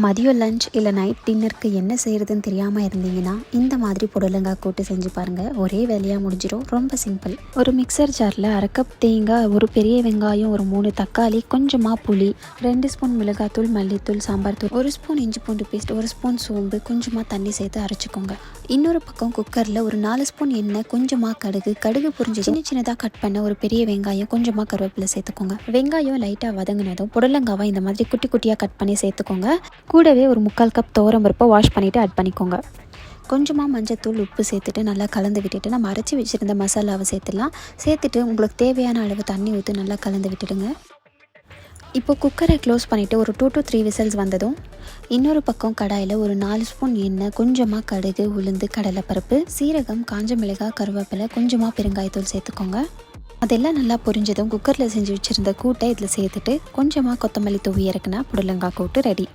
மதியம் லஞ்ச் இல்லை நைட் டின்னருக்கு என்ன செய்கிறதுன்னு தெரியாமல் இருந்தீங்கன்னா இந்த மாதிரி புடலங்காய் கூட்டு செஞ்சு பாருங்கள். ஒரே வேலையாக முடிஞ்சிடும். ரொம்ப சிம்பிள். ஒரு மிக்சர் ஜாரில் 1/2 கப் தேங்காய், ஒரு பெரிய வெங்காயம், ஒரு 3 தக்காளி, கொஞ்சமாக புளி, 2 ஸ்பூன் மிளகாத்தூள், மல்லித்தூள், சாம்பார் தூள், 1 ஸ்பூன் இஞ்சி பூண்டு பேஸ்ட், 1 ஸ்பூன் சோம்பு, கொஞ்சமாக தண்ணி சேர்த்து அரைச்சிக்கோங்க. இன்னொரு பக்கம் குக்கரில் ஒரு 4 ஸ்பூன் எண்ணெய், கொஞ்சமாக கடுகு புரிஞ்சு சின்னதாக கட் பண்ண ஒரு பெரிய வெங்காயம், கொஞ்சமாக கருவேப்பிலை சேர்த்துக்கோங்க. வெங்காயம் லைட்டாக வதங்கினதும் புடலங்காவை இந்த மாதிரி குட்டி குட்டியாக கட் பண்ணி சேர்த்துக்கோங்க. கூடவே ஒரு 3/4 கப் துவரம் பருப்பை வாஷ் பண்ணிவிட்டு ஆட் பண்ணிக்கோங்க. கொஞ்சமாக மஞ்சத்தூள், உப்பு சேர்த்துட்டு நல்லா கலந்து விட்டுட்டு நம்ம அரைச்சி வச்சுருந்த மசாலாவை சேர்த்துடலாம். சேர்த்துட்டு உங்களுக்கு தேவையான அளவு தண்ணி ஊற்றி நல்லா கலந்து விட்டுடுங்க. இப்போ குக்கரை க்ளோஸ் பண்ணிவிட்டு ஒரு 2 to 3 விசில்ஸ் வந்ததும் இன்னொரு பக்கம் கடாயில் ஒரு 4 ஸ்பூன் எண்ணெய், கொஞ்சமாக கடுகு, உளுந்து, கடலைப்பருப்பு, சீரகம், காஞ்ச மிளகாய், கருவேப்பிலை, கொஞ்சமாக பெருங்காயத்தூள் சேர்த்துக்கோங்க. அதெல்லாம் நல்லா பொரிஞ்சதும் குக்கரில் செஞ்சு வச்சுருந்த கூட்டை இதில் சேர்த்துட்டு கொஞ்சமாக கொத்தமல்லி தூவி இறக்குனா புடலங்காய் கூட்டு ரெடி.